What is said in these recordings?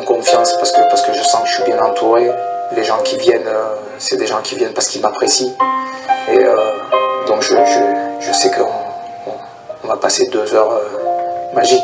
font confiance parce que je sens que je suis bien entouré. Les gens qui viennent, c'est des gens qui viennent parce qu'ils m'apprécient. Et donc je sais qu'on va passer 2 heures magiques.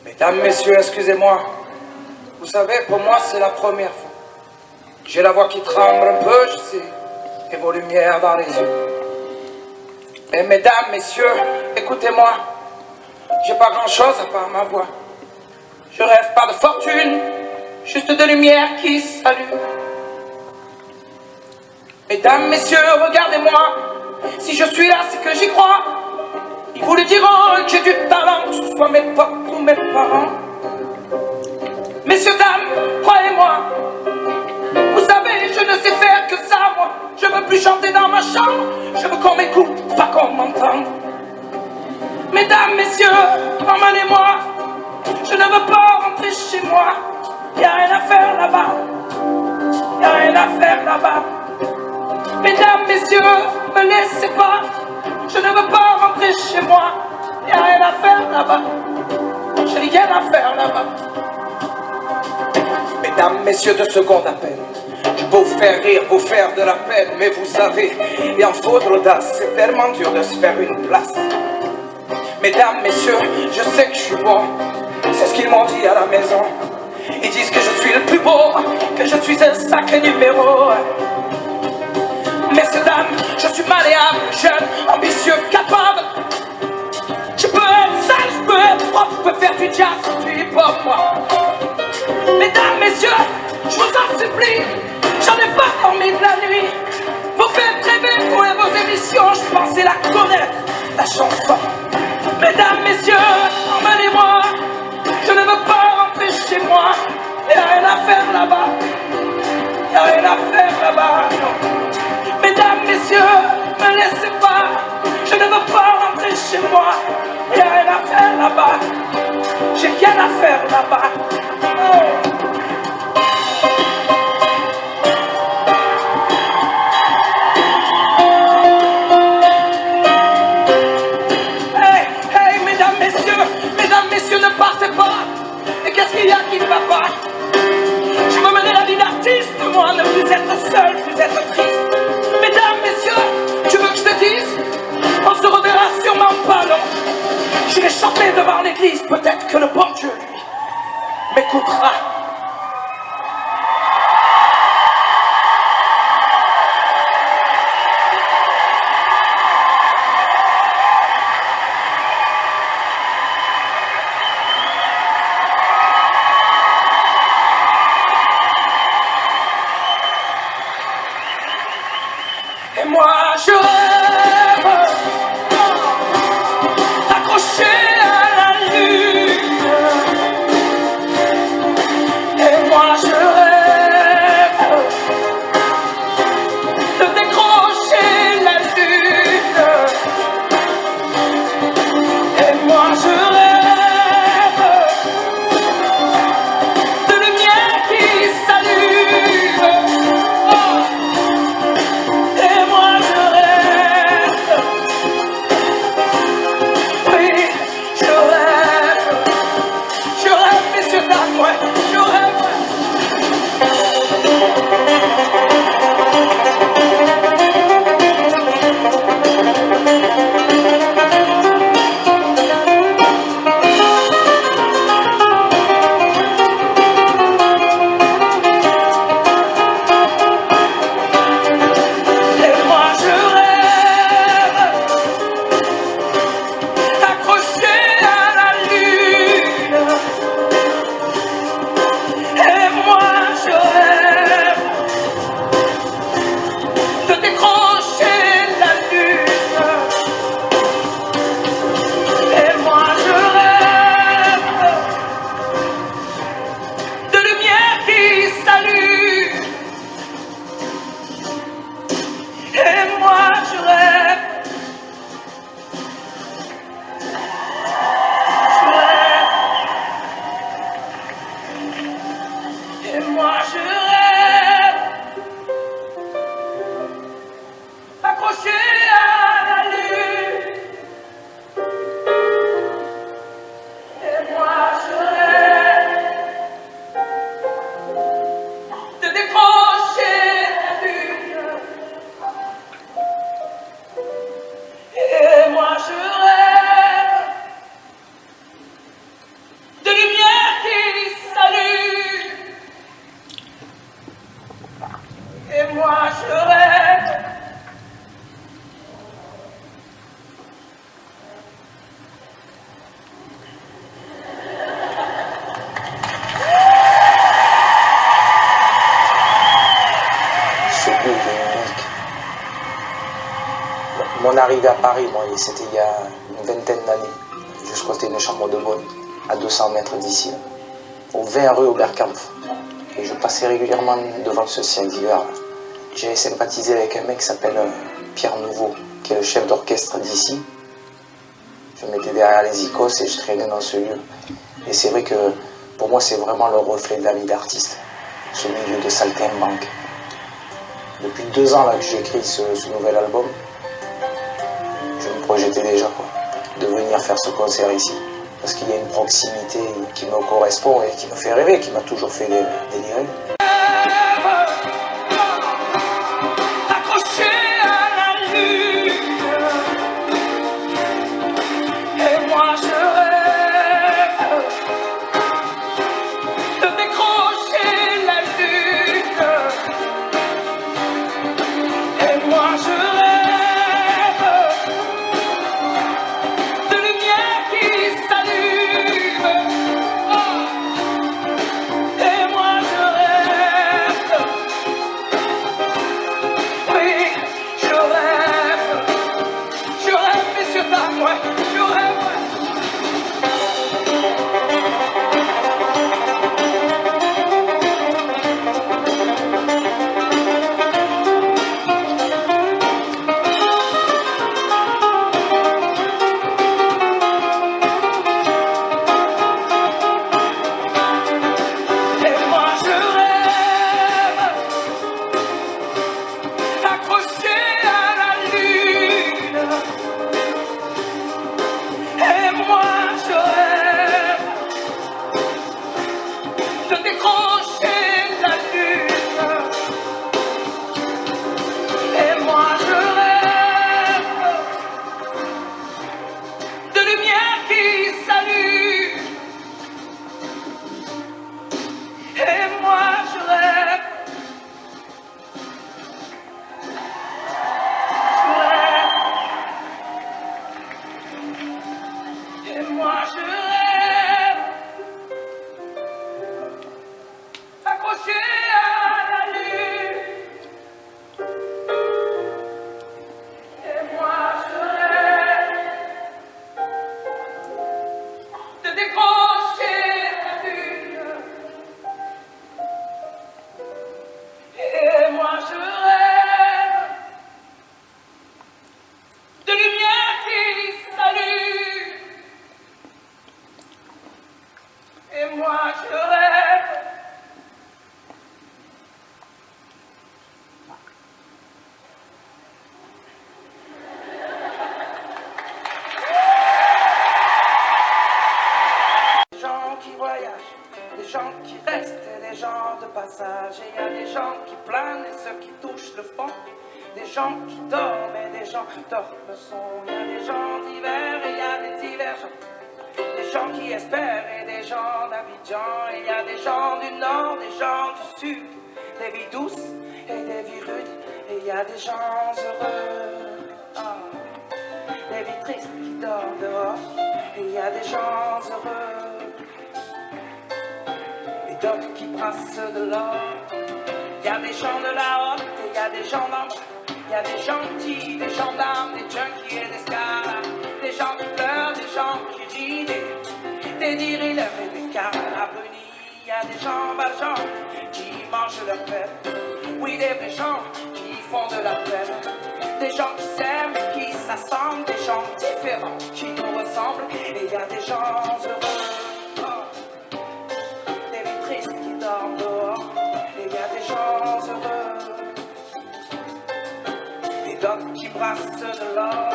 Mesdames, messieurs, excusez-moi. Vous savez, pour moi, c'est la première fois. J'ai la voix qui tremble un peu, je sais, et vos lumières dans les yeux. Mais mesdames, messieurs, écoutez-moi. J'ai pas grand-chose à part ma voix. Je rêve pas de fortune, juste de lumière qui s'allume. Mesdames, messieurs, regardez-moi. Si je suis là, c'est que j'y crois. Ils vous le diront que j'ai du talent, que ce soit mes potes ou mes parents. Messieurs, dames, croyez-moi. Vous savez, je ne sais faire que ça, moi. Je veux plus chanter dans ma chambre. Je veux qu'on m'écoute, pas qu'on m'entende. Mesdames, messieurs, emmenez-moi. Je ne veux pas rentrer chez moi. Y'a rien à faire là-bas. Y'a rien à faire là-bas. Mesdames, messieurs, me laissez pas. Je ne veux pas rentrer chez moi. Y'a rien à faire là-bas. J'ai rien à faire là-bas. Mesdames, messieurs, 2 secondes à peine. Je peux vous faire rire, vous faire de la peine. Mais vous savez, il en faut de l'audace. C'est tellement dur de se faire une place. Mesdames, messieurs, je sais que je suis bon. C'est ce qu'ils m'ont dit à la maison. Ils disent que je suis le plus beau, que je suis un sacré numéro. Messieurs, dames, je suis malléable, jeune, ambitieux, capable. Je peux être sale, je peux être propre, je peux faire du jazz, du hip-hop, moi. Mesdames, messieurs, je vous en supplie, j'en ai pas dormi de la nuit. Vous faites rêver pour vos émissions, je pensais la connaître, la chanson. Mesdames, messieurs, emmenez-moi. Je ne veux pas rentrer chez moi. Y'a rien à faire là-bas. Y'a rien à faire là-bas, non. Mesdames, messieurs, me laissez pas. Je ne veux pas rentrer chez moi. Y'a rien à faire là-bas. J'ai rien à faire là-bas. Oh. Ne partez pas. Et qu'est-ce qu'il y a qui ne va pas? Je veux mener la vie d'artiste, moi. Ne plus être seul, plus être triste. Mesdames, messieurs, tu veux que je te dise? On se reverra sûrement pas, non. J'irai chanter devant l'église. Peut-être que le bon Dieu, lui, m'écoutera. Moi je rêve accroché à la lune, Mon arrivée à Paris, moi, c'était il y a une vingtaine d'années. Je squattais une chambre de bonne à 200 mètres d'ici, au 20 rue Oberkampf. Et je passais régulièrement devant ce ciel d'hiver. J'ai sympathisé avec un mec qui s'appelle Pierre Nouveau, qui est le chef d'orchestre d'ici. Je mettais derrière les icônes et je traînais dans ce lieu. Et c'est vrai que pour moi, c'est vraiment le reflet de la vie d'artiste, ce milieu de saltimbanque. Depuis 2 ans là, que j'écris ce nouvel album, je me projetais déjà de venir faire ce concert ici. Parce qu'il y a une proximité qui me correspond et qui me fait rêver, qui m'a toujours fait délirer. Des gens qui restent et des gens de passage. Et il y a des gens qui planent et ceux qui touchent le fond. Des gens qui dorment et des gens qui dorment le son. Il y a des gens divers et il y a des divergents. Des gens qui espèrent et des gens d'Abidjan. Et il y a des gens du nord, des gens du sud. Des vies douces et des vies rudes. Et il y a des gens heureux. Des vies tristes qui dorment dehors. Et il y a des gens heureux. D'autres qui brassent de l'or. Il y a des gens de la haute et il y a des gens d'en bas. Il y a des gentils, des gendarmes, des junkies et des scars. Des gens qui pleurent, des gens qui rient, des dealers et des carabrunis. Il y a des gens valjean qui mangent leur peine. Oui, des vrais gens qui font de la peine. Des gens qui s'aiment, qui s'assemblent. Des gens différents qui nous ressemblent. Et il y a des gens heureux. Dehors, et il y a des gens heureux et d'autres qui brassent de l'or.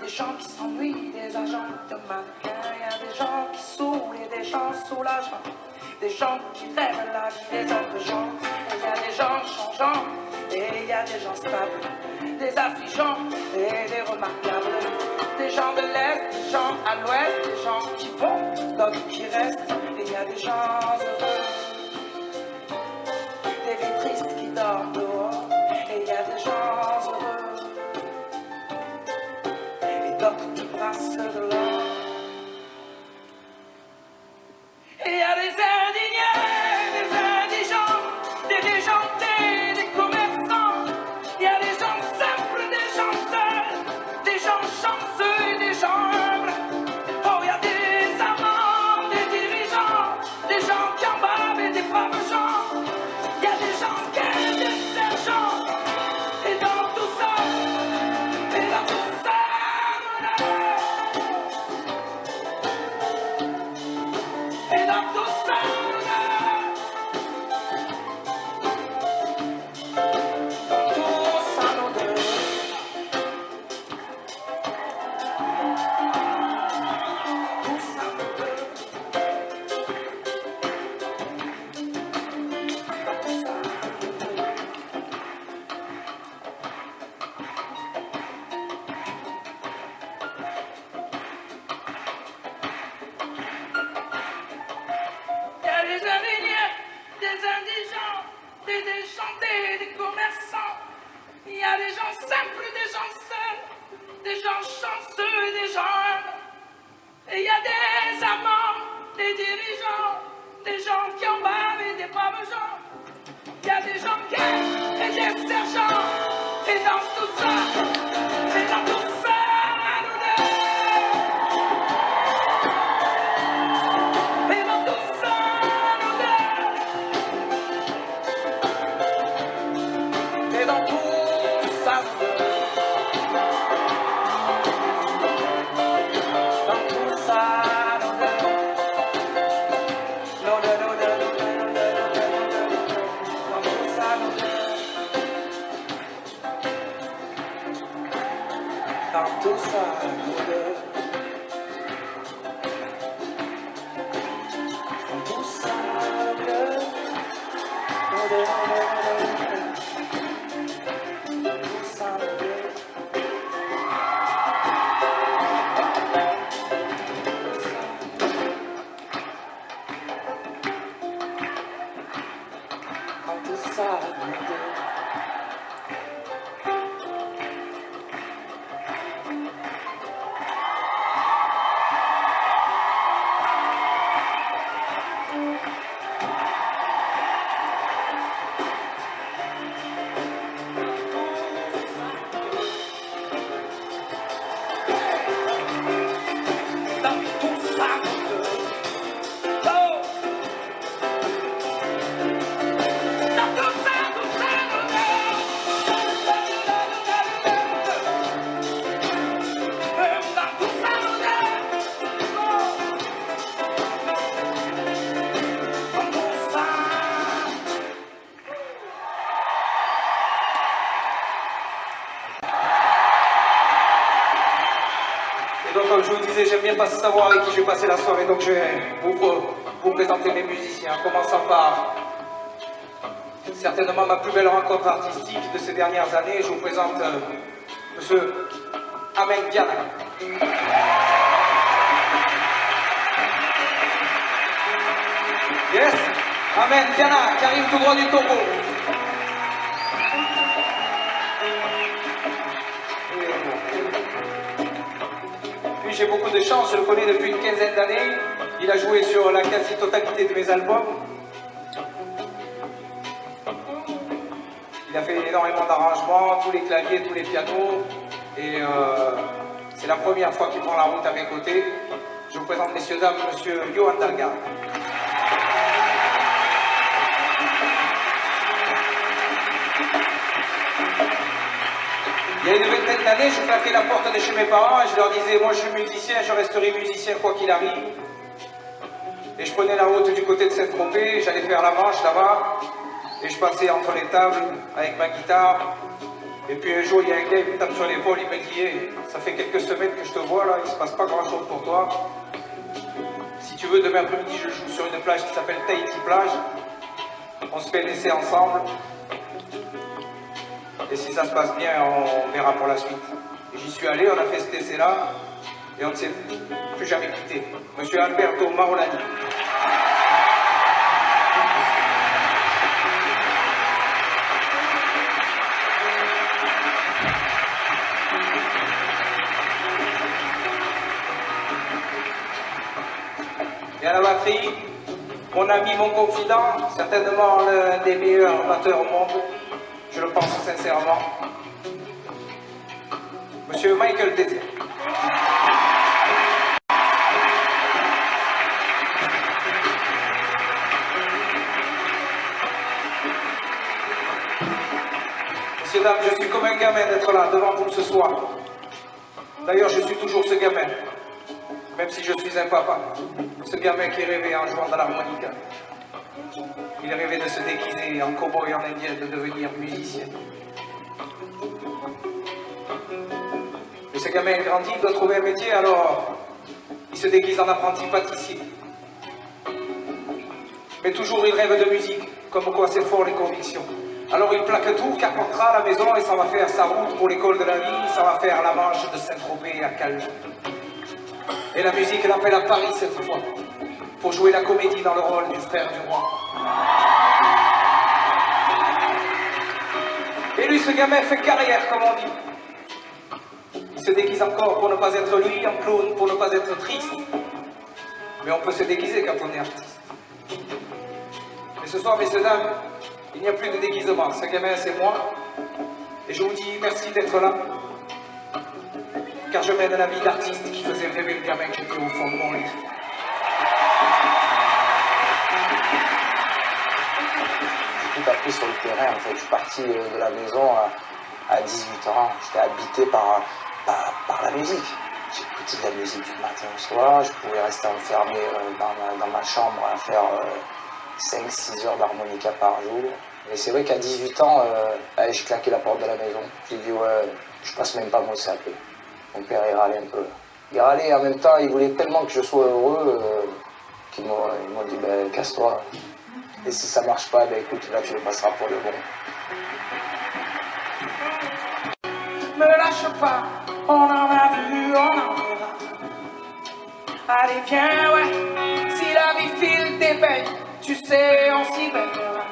Des gens qui s'ennuient, des agents de mannequins. Il y a des gens qui saoulent et des gens soulageants. Des gens qui rêvent la vie des autres gens. Et il y a des gens changeants et il y a des gens stables, des affligeants et des remarquables, des gens de l'Est, des gens à l'Ouest, des gens qui vont, d'autres qui restent, et il y a des gens heureux, des vies tristes qui dorment dehors, et il y a des gens heureux, et d'autres qui brassent de l'or. Et il y a des indignés, des indigents, des déjantés, des commerçants. Il y a des gens simples, des gens seuls, des gens chanceux et des gens humbles. Oh, il y a des amants, des dirigeants, des gens qui en bavent et des braves gens. Il y a des gens qui aiment des sergents. Et dans tout ça, et dans tout ça, et dans tout ça, tout ça nous donne. Tout ça nous donne. Tout ça nous donne. Il y a des indignés, des indigents, des déchantés, des commerçants. Il y a des gens simples, des gens seuls, des gens chanceux et des gens humbles. Et il y a des amants, des dirigeants, des gens qui en bavent et des braves gens. Il y a des gens qui aiment et des sergents. Et dans tout ça, et dans tout ça, nous deux. Et dans tout ça, nous deux. Et dans tout ça, nous deux. Dans tout ça, nous deux. Nous deux, nous deux, nous deux, nous deux, nous deux, nous deux. Dans tout ça, nous deux. Dans tout ça, nous deux. Dans tout ça, nous deux. Nous deux, nous deux, nous deux. Tout ça, nous deux. Dans tout ça, nous deux. Dans tout ça, nous deux. Oh! Dans tout ça, nous deux. Dans tout ça, nous deux. Oh! Dans tout ça. Et donc, comme je vous disais, j'aime bien pas savoir avec qui je vais passer la soirée, donc je vais vous présenter mes musiciens, en commençant par certainement ma plus belle rencontre artistique de ces dernières années. Je vous présente Monsieur Ahmed Diana. Yes, Ahmed Diana, qui arrive tout droit du Togo. Lui, j'ai beaucoup de chance, je le connais depuis une quinzaine d'années. Il a joué sur la quasi-totalité de mes albums. Il a fait énormément d'arrangements, tous les claviers, tous les pianos. Et c'est la première fois qu'il prend la route à mes côtés. Je vous présente, messieurs, dames, monsieur Johan Dalgar. Il y a une vingtaine d'années, je claquais la porte de chez mes parents et je leur disais, moi je suis musicien, je resterai musicien quoi qu'il arrive. Et je prenais la route du côté de Saint-Tropez, j'allais faire la Manche là-bas, et je passais entre les tables avec ma guitare. Et puis un jour, il y a un gars qui me tape sur l'épaule, il me dit, hey, ça fait quelques semaines que je te vois là, il se passe pas grand-chose pour toi. Si tu veux, demain après-midi, je joue sur une plage qui s'appelle Tahiti Plage. On se fait un essai ensemble. Et si ça se passe bien, on verra pour la suite. J'y suis allé, on a fait cet essai-là, et on ne s'est plus jamais quitté. Monsieur Alberto Marolani. Et à la batterie, mon ami, mon confident, certainement l'un des meilleurs batteurs au monde, je le pense sincèrement, Monsieur Michael Désir. Messieurs, dames, je suis comme un gamin d'être là devant vous ce soir. D'ailleurs, je suis toujours ce gamin, même si je suis un papa. Ce gamin qui rêvait en jouant dans l'harmonica. Il rêvait de se déguiser en cow-boy et en indien, de devenir musicien. Mais ce gamin grandit, il doit trouver un métier, alors il se déguise en apprenti pâtissier. Mais toujours il rêve de musique, comme quoi c'est fort les convictions. Alors il plaque tout, carpentera à la maison et ça va faire sa route pour l'école de la vie, ça va faire la manche de Saint-Tropez à Calais. Et la musique l'appelle à Paris cette fois, pour jouer la comédie dans le rôle du frère du roi. Et lui, ce gamin fait carrière, comme on dit. Il se déguise encore pour ne pas être lui, en clown pour ne pas être triste. Mais on peut se déguiser quand on est artiste. Mais ce soir, messieurs, dames, il n'y a plus de déguisement. Ce gamin, c'est moi. Et je vous dis merci d'être là. Car je mène la vie d'artiste qui faisait rêver le gamin qui était au fond de mon lit. J'ai tout appris sur le terrain en fait. Je suis parti de la maison à 18 ans. J'étais habité par la musique. J'écoutais de la musique du matin au soir. Je pouvais rester enfermé dans ma chambre à faire 5-6 heures d'harmonica par jour. Et c'est vrai qu'à 18 ans, je claquais la porte de la maison. J'ai dit ouais, je passe même pas mon CAP. Mon père, il râlait un peu. Il râlait et en même temps, il voulait tellement que je sois heureux qu'ils m'ont dit, ben, casse-toi. Et si ça marche pas, ben écoute, là, tu le passeras pour le bon. Me lâche pas, on en a vu, on en verra. Allez, viens, ouais, si la vie file des bêtes, tu sais, on s'y verra.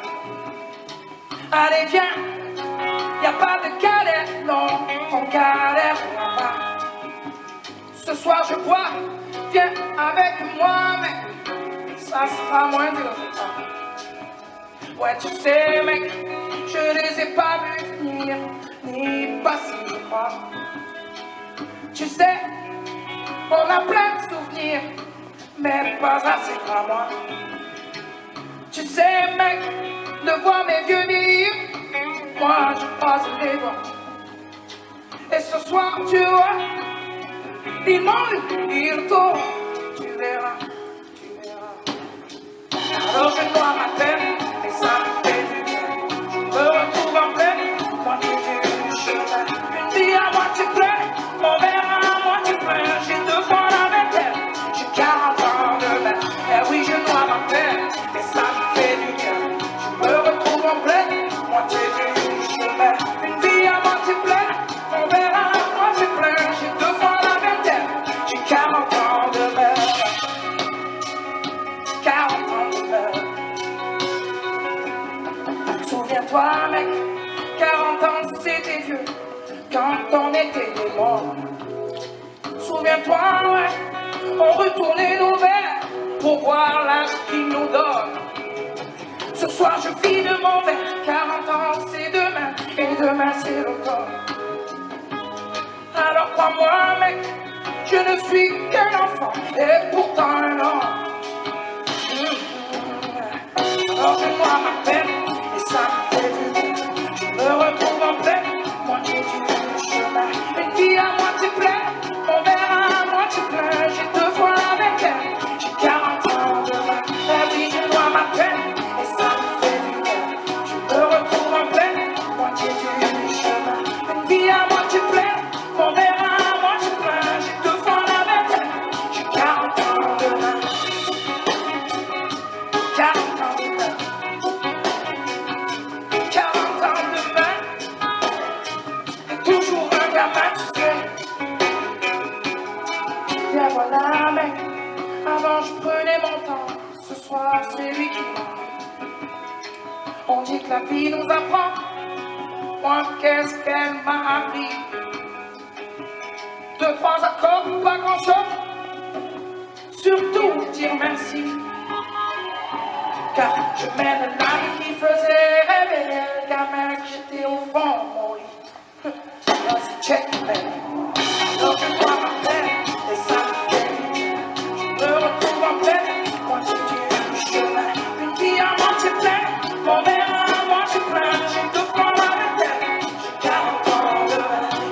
Allez, viens, y a pas de galère, non, on galère pas. Ce soir je bois, viens avec moi, mec, ça sera moins dur. Ouais, tu sais, mec, je les ai pas vus venir, ni passer, je crois. Tu sais, on a plein de souvenirs, mais pas assez pour moi. Tu sais, mec, de voir mes vieux vieillir, moi je croise les doigts. Et ce soir, tu vois, ils m'ont eu, ils t'auront, tu verras, tu verras. Alors je dois ma peine, et ça me fait du bien. Je me retrouve en pleine, moitié du chemin. Une vie à moitié pleine, mon verre à moitié plein. J'ai 2 fois la vingtaine, j'ai 40 ans demain. Eh oui, je dois ma peine, et ça me fait du bien. Je me retrouve en pleine, moitié du chemin. Une vie à moitié pleine, mon verre à moitié plein. J'ai 2 fois la vingtaine, j'ai 40 ans demain. 40 ans demain. Souviens-toi, mec, 40 ans c'était vieux, quand on était des morts. Souviens-toi, ouais, on retournait nos verres pour voir l'âge qu'ils nous donne. Ce soir je vis de mon verre, 40 ans c'est demain, et demain c'est l'automne. Alors crois-moi, mec, je ne suis qu'un enfant, et pourtant un homme. Alors je noie ma peine, et ça me fait du bien. Je me retrouve en pleine, moitié du chemin. Une vie à moitié pleine, mon verre à moitié plein. J'ai 2 fois la vingtaine, j'ai 40 ans demain. La vie, je noie ma peine, et ça me fait du bien. Je me retrouve en pleine, moitié du chemin. Une vie à moitié pleine, mon verre à moitié plein. J'ai 2 fois la vingtaine, j'ai 40 ans demain. 40 ans demain. On dit que la vie nous apprend. Moi, qu'est-ce qu'elle m'a appris? 2, 3 accords, pas grand-chose. Surtout dire merci. Car je mène la vie qui faisait rêver le gamin que j'étais au fond de mon lit. Vas-y, check, baby. Alors je dois m'appeler et ça me fait. Je me retrouve en pleine continue du chemin. Une vie à moitié pleine, mon verre à moitié plein. J'ai 2 fois la vingtaine, j'ai 40 ans de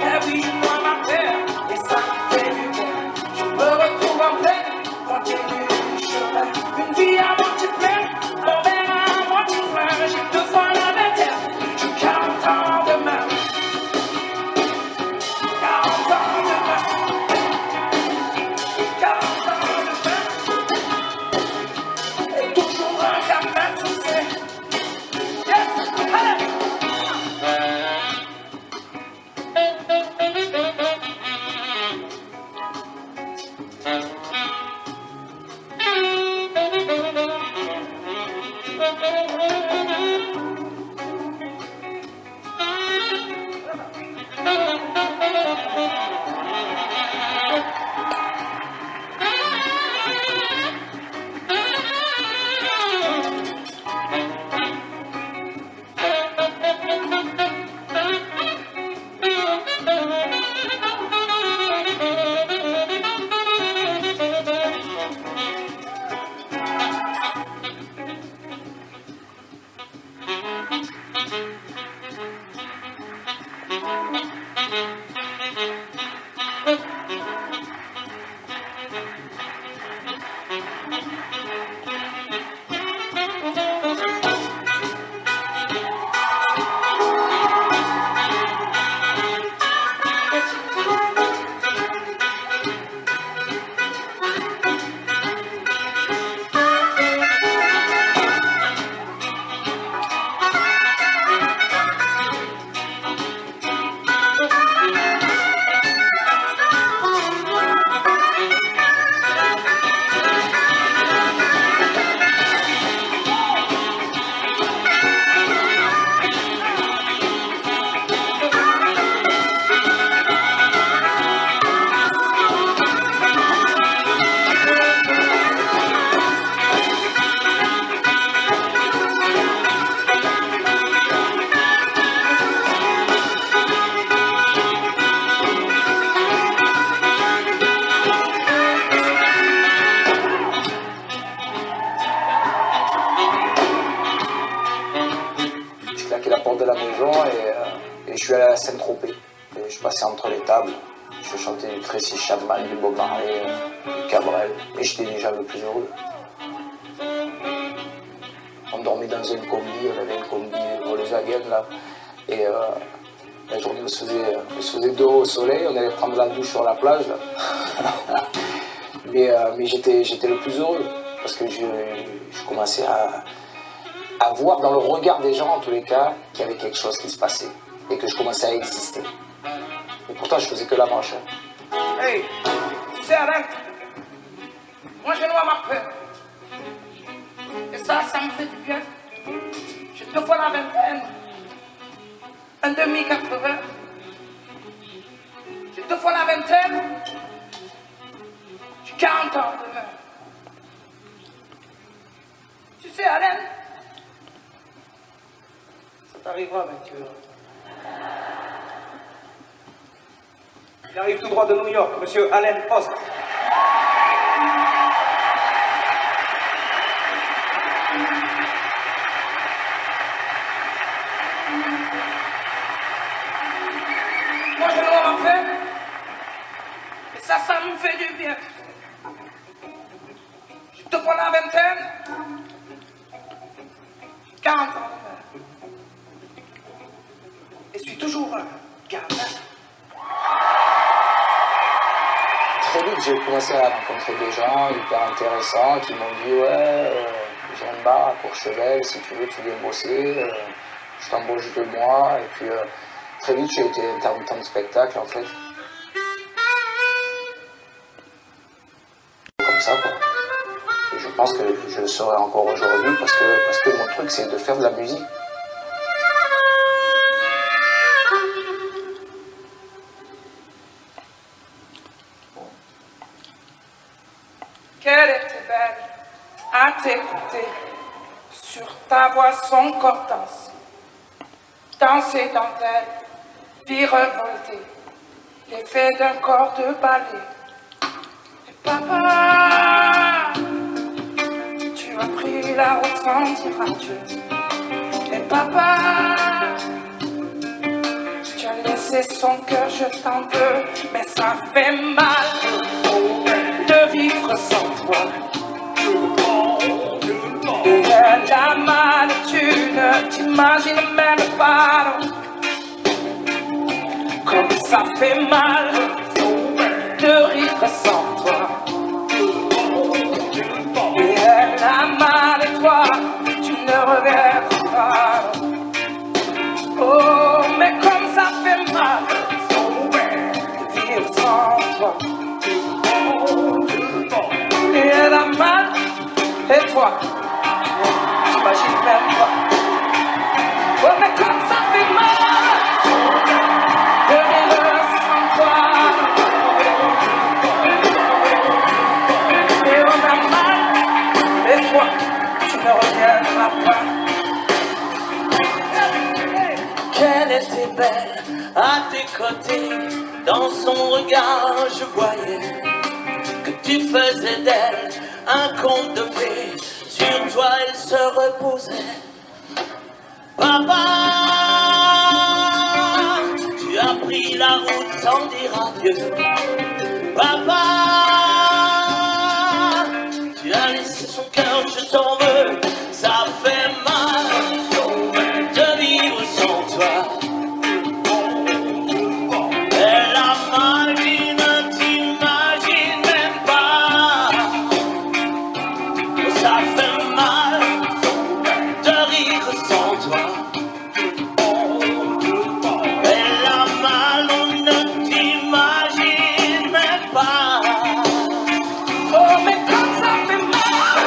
et oui, je dois m'appeler et ça me fait du bien. Je me retrouve en pleine continue du chemin. Une vie à moitié pleine, mon verre à moitié plein. J'ai 2 fois la vingtaine, j'ai 40 ans demain. 40 ans demain. 40 ans demain. Et toujours un gamin, tu sais. Yes, allez. De la maison et je suis allé à Saint-Tropez. Je passais entre les tables, je chantais du Tracy Chapman, du Bob Marley, du Cabrel, et j'étais déjà le plus heureux. On dormait dans une combi, on avait une combi Volkswagen là, et la journée on se faisait dehors au soleil, on allait prendre la douche sur la plage là. mais j'étais le plus heureux parce que je commençais à voir dans le regard des gens, en tous les cas, qu'il y avait quelque chose qui se passait et que je commençais à exister. Et pourtant, je faisais que la manche. Hey, tu sais, Alain, moi je dois m'appeler. Et ça me fait du bien. J'ai 2 fois la vingtaine, un demi-80. J'ai 2 fois la vingtaine, j'ai 40 ans demain. Tu sais, Alain, ça t'arrivera, mais tu verras. Il arrive tout droit de New York, monsieur Allen Post. Moi je dois m'appeler. Et ça me fait du bien. J'ai 2 fois la vingtaine, 40 ans. Et je suis toujours un gamin. Très vite, j'ai commencé à rencontrer des gens hyper intéressants qui m'ont dit ouais, j'ai un bar à Courchevel, si tu veux, tu viens bosser, je t'embauche 2 mois. Et puis très vite, j'ai été intermittent de spectacle en fait. Comme ça quoi. Et je pense que je le serai encore aujourd'hui parce que mon truc c'est de faire de la musique. t'écouter, sur ta voix son corps danser dans tes vie revoltée, l'effet d'un corps de ballet. Et papa, tu as pris la route sans dire adieu. Et papa, tu as laissé son cœur, je t'en veux, mais ça fait mal de vivre sans toi. Et la mal, tu ne t'imagines même pas comme ça fait mal de rire sans toi. Et la mal, et toi, tu ne reverras pas. Oh, mais comme ça fait mal de vivre sans toi. Et elle a mal, et toi, t'imagines même pas. Oh, mais comme ça fait mal de vivre sans toi. Et on a mal, et toi, tu ne reviendras pas. Qu'elle était belle à tes côtés, dans son regard je voyais que tu faisais d'elle un conte de fées, sur toi elle se reposait. Papa, tu as pris la route sans dire adieu. Papa, tu as laissé son cœur, je t'en veux, ça fait mal de vivre sans toi. Elle a mal, tu ne t'imagines même pas. Ça fait mal de rire sans toi. Elle a mal, on ne t'imagine même pas. Oh, mais comme ça fait mal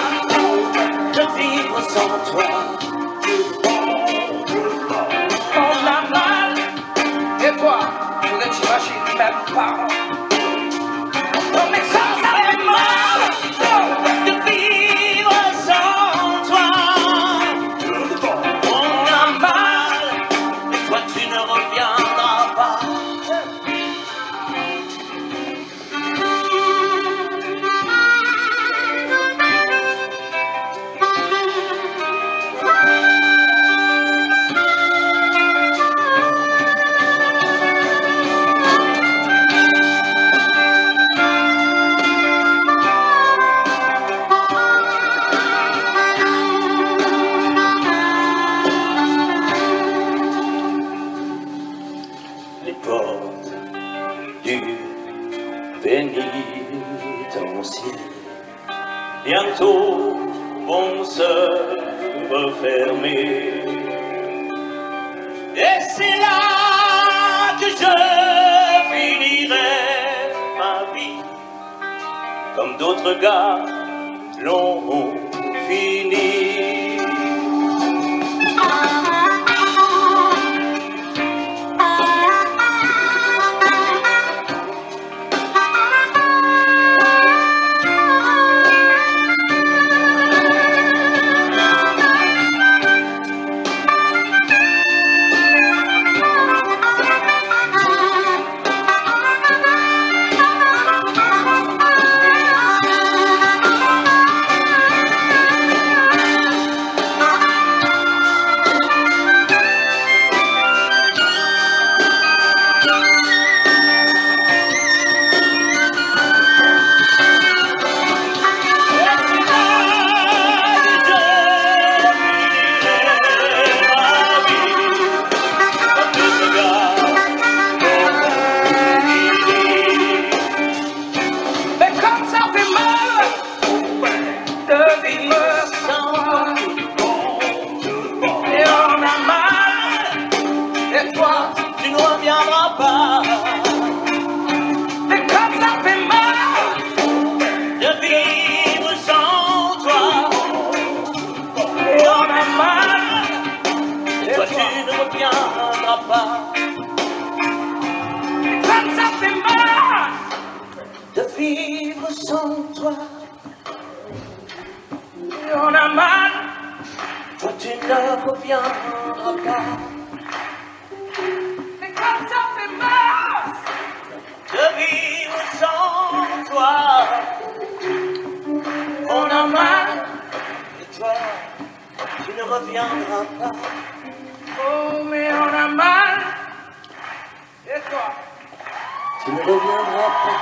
de vivre sans toi. on a mal, et toi, tu ne t'imagines même pas. Oh, mais comme ça fait mal De vivre sans toi. On a mal, mais toi tu ne reviendras pas. Les portes du pénitencier bientôt vont se refermer. Et c'est là que je finirai ma vie, comme d'autres gars l'ont fini. ne reviendra pas. Mais comme ça fait mal, De vivre sans toi, on a mal. Et toi, tu ne reviendras pas. oh mais on a mal. Et toi? Tu ne reviendras pas.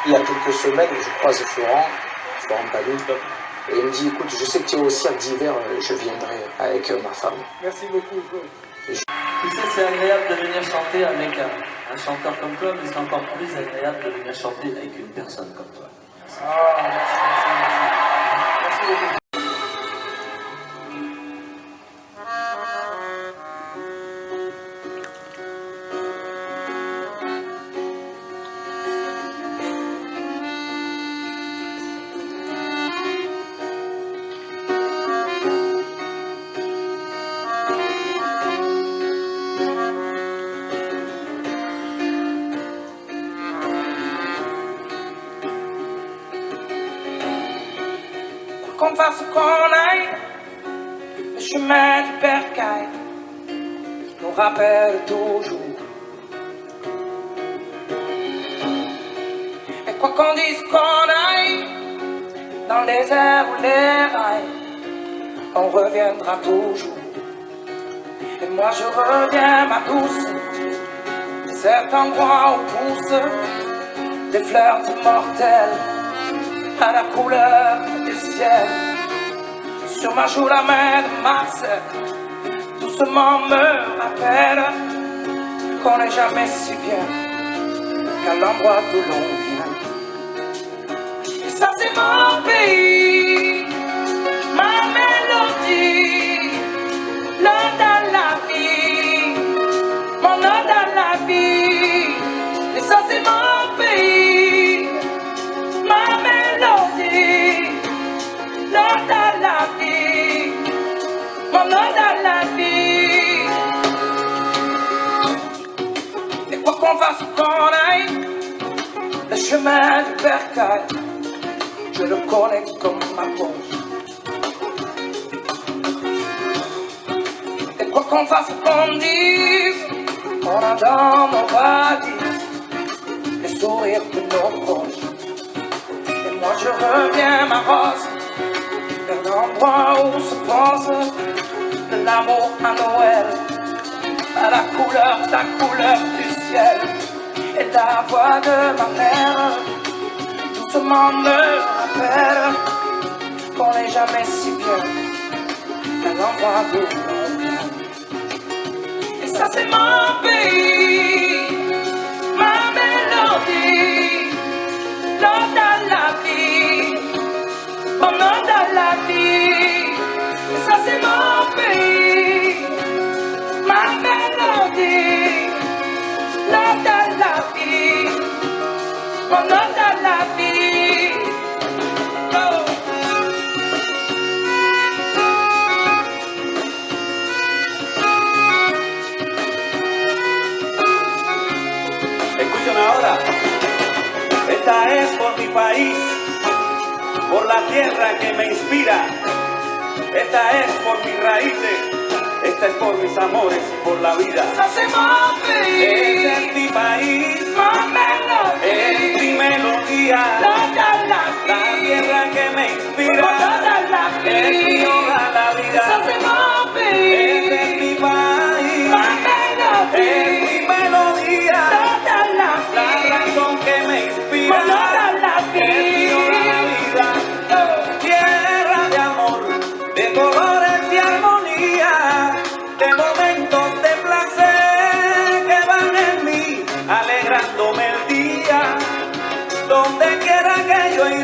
Il y a quelques semaines, je croise Florent Pagny, et il me dit, écoute, je sais que tu es au cirque d'hiver, je viendrai avec ma femme. Merci beaucoup. Tu sais, c'est agréable de venir chanter avec un chanteur comme toi, mais c'est encore plus agréable de venir chanter avec une personne comme toi. Ah, merci beaucoup. Qu'on fasse ou qu'on aille, le chemin du bercail nous rappelle toujours. Et quoi qu'on dise qu'on aille, dans les airs ou les rails, on reviendra toujours. Et moi je reviens, ma douce, de cet endroit où poussent des fleurs immortelles à la couleur du ciel. Sur ma joue la main de Marcel doucement me rappelle qu'on n'est jamais si bien qu'à l'endroit d'où l'on vient. Et ça c'est mon pays, ma mélodie, l'ode à la vie, mon ode à la vie. Et ça c'est mon pays, ma mélodie, l'ode à la vie, mon ode à la vie. Et quoi qu'on fasse ou qu'on aille, le chemin du bercail, je le connais comme ma poche. Et quoi qu'on fasse ou qu'on dise, on a dans nos valises les sourires de nos proches. Moi je reviens, ma rose, vers l'endroit où se pense de l'amour à Noël, à la couleur, ta couleur du ciel. Et la voix de ma mère doucement me rappelle qu'on n'est jamais si bien qu'à l'endroit d'où on vient. Et ça c'est mon pays, ma mélodie, l'ode à la vie, mon ode à la vie. Et ça c'est mon pays, ma mélodie, l'ode à la vie, mon ode à la vie. Oh. Escúchame ahora. Esta es por mi país, por la tierra que me inspira. Esta es por mis raíces, esta es por mis amores y por la vida. Ça c'est mon pays, Este es mi país, ma mélodie, es mi melodía. l'ode à la La vie, tierra que me mon inspira, ode à la es mi vie. ode a la Ça vida. c'est mon pays, Este es mi país, ma es mélodie, mi melodía. l'ode à la La vie, razón que me mon inspira, ode à la es mi ode a la vie. vida. Oh. Tierra de amor, de colores y armonía, de momentos de placer que van en mí, alegrándome el día. Donde quiera que yo iré,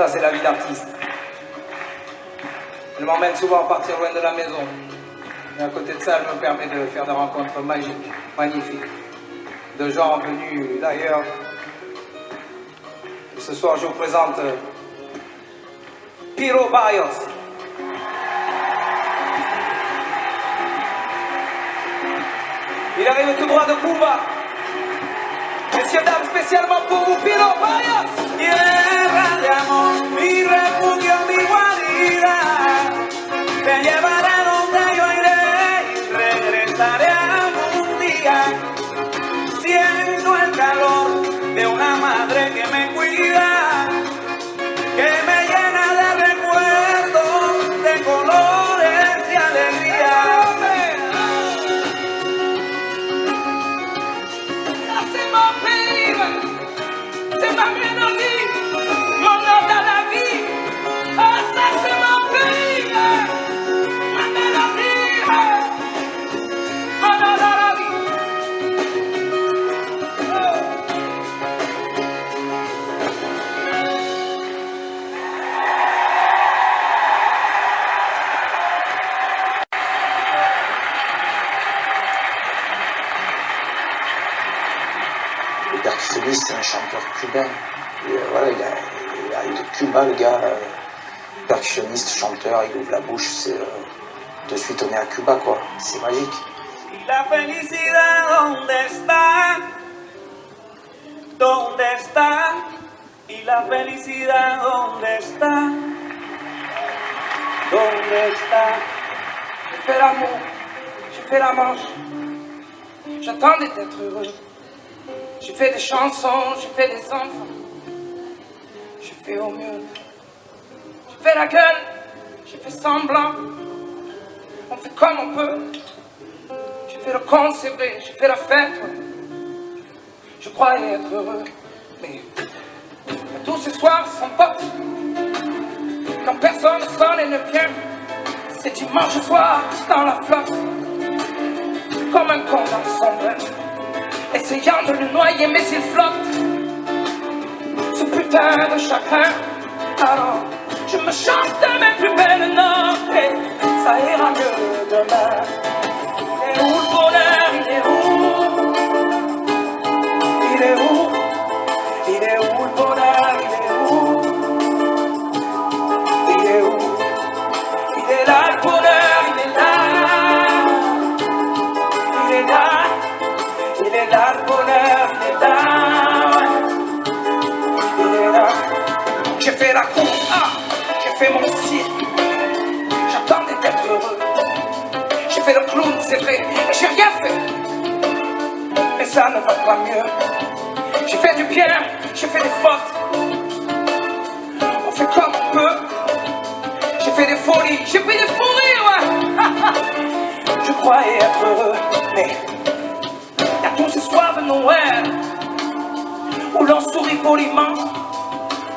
Ça, c'est la vie d'artiste. Elle m'emmène souvent partir loin de la maison. Et à côté de ça, elle me permet de faire des rencontres magiques, magnifiques, de gens venus d'ailleurs. Et ce soir, je vous présente Piro Barrios. Il arrive tout droit de Cuba. Messieurs, dames, spécialement pour vous, Piro Barrios. Tierra de amor, mi refugio, mi guarida, te llevaré donde yo iré y regresaré algún día. Siento el calor de una madre que me cuida, que me llena de recuerdos, de colores y alegría. C'est mon pays, c'est ma mélodie, mon nom dans la vie. Ah, ça c'est mon pays, ma mélodie, mon nom dans la vie. Le percussionniste, c'est un chanteur cubain. Et, voilà, il arrive de Cuba, le gars. Percussionniste, chanteur, il ouvre la bouche, c'est de suite on est à Cuba, quoi. C'est magique. Y la felicidad, ¿dónde está? ¿Dónde está? Y la felicidad, ¿dónde está? ¿Dónde está? J'ai fait l'amour, j'ai fait la manche. J'attendais d'être heureux. J'ai fait des chansons, j'ai fait des enfants. J'ai fait au mieux. J'ai fait la gueule, j'ai fait semblant. On fait comme on peut. J'ai fait le con, c'est vrai, j'ai fait la fête. Ouais. Je croyais être heureux, mais tous ces soirs sans potes. Quand personne ne sonne et ne vient, c'est dimanche soir dans la flotte. Comme un con dans son bain, essayant de le noyer mais il flotte. Ce putain de chagrin. Alors je me chante mes plus belles notes et ça ira mieux demain. Il est où le bonheur, il est où? Il est où? Il est où le bonheur, il est où? Il est où? Il est là le bonheur, il est là. Il est là. Il est là le bonheur, il est là. Il est là. J'ai fait la cour, j'ai fait mon cirque. J'attendais d'être heureux. J'ai fait le clown, c'est vrai, mais j'ai rien fait. Mais ça ne va pas mieux. J'ai fait du bien, j'ai fait des fautes. On fait comme on peut. J'ai fait des folies, j'ai pris des fous rires, ouais. Je croyais être heureux, mais y a tous ces soirs de Noël où l'on sourit poliment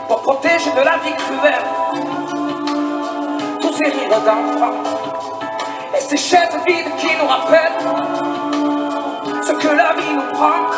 pour protéger de la vie cruelle. Tous ces rires d'enfants et ces chaises vides qui nous rappellent ce que la vie nous prend.